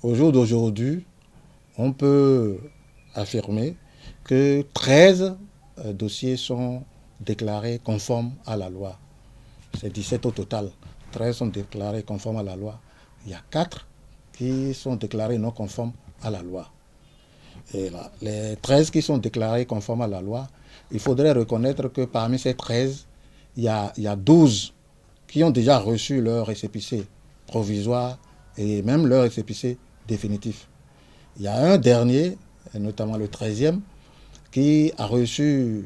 Au jour d'aujourd'hui, on peut affirmer que 13 dossiers sont déclarés conformes à la loi. C'est 17 au total. 13 sont déclarés conformes à la loi. Il y a 4 qui sont déclarés non conformes à la loi. Et là, les 13 qui sont déclarés conformes à la loi, il faudrait reconnaître que parmi ces 13, il y a 12 qui ont déjà reçu leur récépissé provisoire et même leur récépissé définitif. Il y a un dernier, notamment le 13e, qui a reçu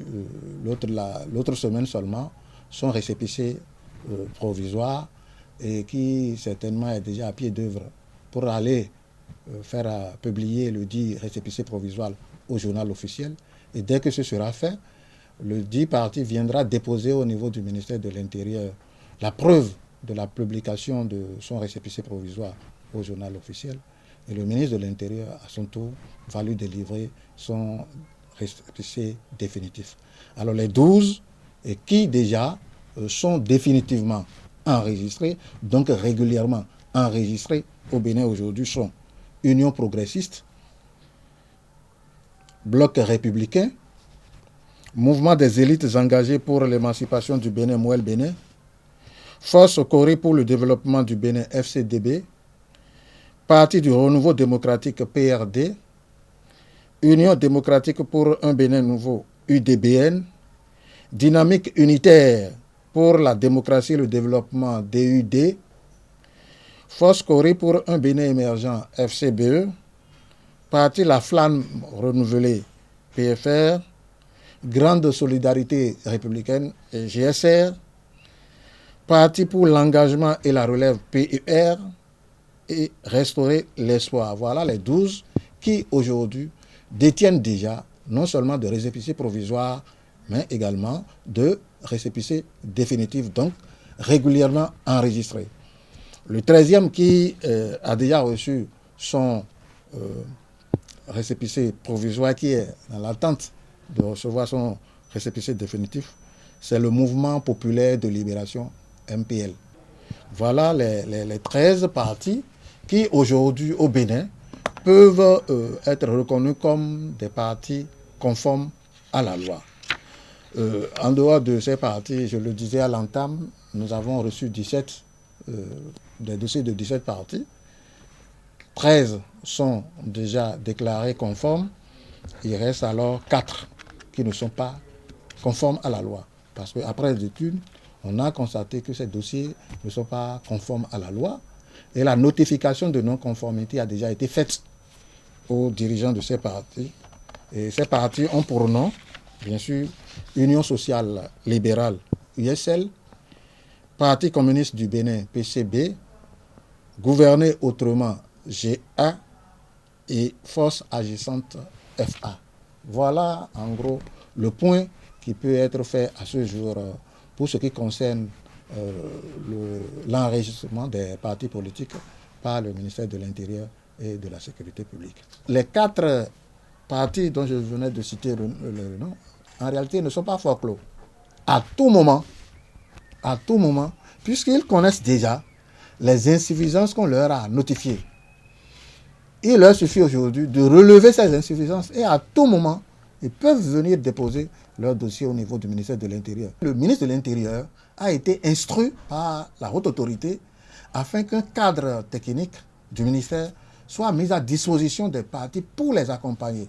l'autre semaine seulement son récépissé provisoire et qui certainement est déjà à pied d'œuvre pour aller faire publier le dit récépissé provisoire au journal officiel. Et dès que ce sera fait, le dit parti viendra déposer au niveau du ministère de l'Intérieur la preuve de la publication de son récépissé provisoire au journal officiel. Et le ministre de l'Intérieur, à son tour, va lui délivrer son récépissé définitif. Alors les 12 qui déjà sont définitivement enregistrés, donc régulièrement enregistrés au Bénin aujourd'hui, sont Union progressiste, Bloc républicain, Mouvement des élites engagées pour l'émancipation du Bénin, Mouel Bénin, Force Corée pour le développement du Bénin, FCDB, Parti du renouveau démocratique, PRD, Union démocratique pour un Bénin nouveau, UDBN, Dynamique unitaire pour la démocratie et le développement, DUD, Force Corée pour un Bénin émergent, FCBE, Parti La Flamme renouvelée, PFR, Grande Solidarité républicaine, GSR, Parti pour l'engagement et la relève, PER, et Restaurer l'espoir. Voilà les 12 qui aujourd'hui détiennent déjà non seulement de récépissés provisoires, mais également de récépissés définitifs, donc régulièrement enregistrés. Le 13e qui a déjà reçu son récépissé provisoire, qui est dans l'attente de recevoir son récépissé définitif, c'est le Mouvement populaire de libération, MPL. Voilà les 13 partis qui aujourd'hui au Bénin peuvent être reconnus comme des partis conformes à la loi. En dehors de ces partis, je le disais à l'entame, nous avons reçu des dossiers de 17 partis. 13 sont déjà déclarés conformes. Il reste alors 4 qui ne sont pas conformes à la loi. Parce qu'après les études, on a constaté que ces dossiers ne sont pas conformes à la loi. Et la notification de non-conformité a déjà été faite aux dirigeants de ces partis. Et ces partis ont pour nom, bien sûr, Union sociale libérale, USL, Parti communiste du Bénin, PCB, Gouverner autrement, GA, et Force agissante, FA. Voilà, en gros, le point qui peut être fait à ce jour pour ce qui concerne l'enregistrement des partis politiques par le ministère de l'Intérieur et de la Sécurité publique. Les 4 partis dont je venais de citer le nom, en réalité, ne sont pas forclos. À tout moment, puisqu'ils connaissent déjà les insuffisances qu'on leur a notifiées. Il leur suffit aujourd'hui de relever ces insuffisances et à tout moment, ils peuvent venir déposer leur dossier au niveau du ministère de l'Intérieur. Le ministre de l'Intérieur a été instruit par la haute autorité afin qu'un cadre technique du ministère soit mis à disposition des partis pour les accompagner.